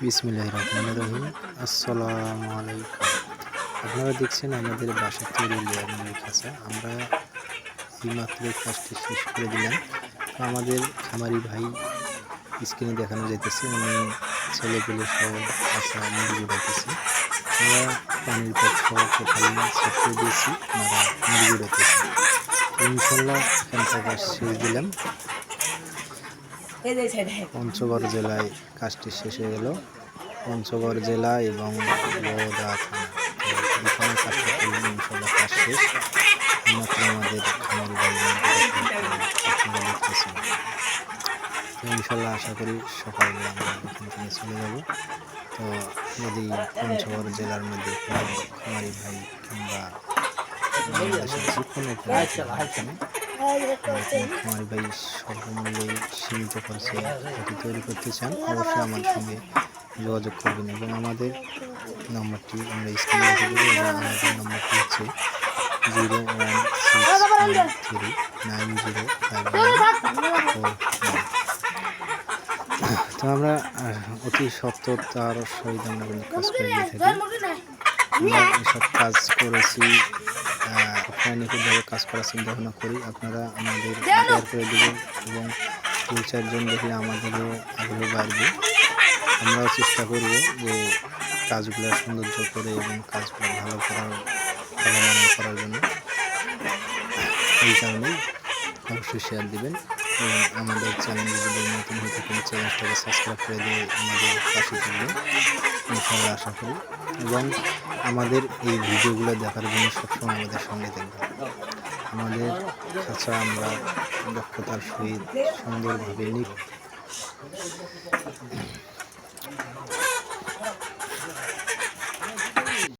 বিসমিল্লাহির রহমানির রহিম। আসসালামু আলাইকুম। আপনারা দেখছেন আমাদের বাসার তৈরি লেয়ার মুরগি খাঁচা। আমরা এইমাত্র কাজটি শেষ করে দিলাম। তো আমাদের খামারি ভাই স্ক্রিনে দেখানো যাইতেছে, উনি ছেলেপেলে সহ খাঁচা মুরগি উঠাইতেছে। আমরা পানির পর সহ টোটালি সেট করে দিয়েছি, আমরা মুরগি উঠাইতেছি। ইনশাল্লাহ এখানকার কাজ শেষ দিলাম। পঞ্চগড় জেলায় কাজটি শেষ হয়ে গেল। পঞ্চগড় জেলা এবং বদা থানা, তো এখানে কাজটা করলাম। ইনশাল্লাহ কাজ শেষ। মাত্র আমাদের খামারি ভাই দেখতেছি। তো ইনশাল্লাহ আশা করি সকালবেলা আমরা এখান থেকে চলে যাব। তো যদি পঞ্চগড় জেলার মধ্যে কোনো খামারি ভাই কিংবা বাংলাদেশের যে কোনো খামারি ভাই স্বল্প মূল্যে সীমিত খরচে এটি তৈরি করতে চান, অবশ্যই আমার সঙ্গে যোগাযোগ করবেন। এবং আমাদের নম্বরটি আমরা স্ক্রিনে রেখে দেবো, এবং আমাদের নম্বরটি হচ্ছে 01613905149। তো আমরা অতি সত্তরতার সহিত আমরা কিন্তু কাজ করে দিয়ে থাকি। আমরা এসব কাজ করেছি, নিখুঁতভাবে কাজ করার চিন্তা ভাবনা করি। আপনারা আমাদের শেয়ার করে দেবেন এবং 2-4 জন দেখলে আমাদেরও আগ্রহ বাড়বে। আমরাও চেষ্টা করব যে কাজগুলো সৌন্দর্য করে এবং কাজগুলো ভালো মানের করার জন্য। এই কারণেই অবশ্যই শেয়ার দিবেন এবং আমাদের চ্যানেলে যদি নতুন হয়ে থাকেন চ্যানেলটাকে সাবস্ক্রাইব করে দিয়ে আমাদের পাশে থাকবেন ইনশাআল্লাহ আশা করি। এবং আমাদের এই ভিডিওগুলো দেখার জন্য সবসময় আমাদের সঙ্গে থাকবেন। আমাদের খাঁচা আমরা দক্ষতার সহিত সুন্দরভাবে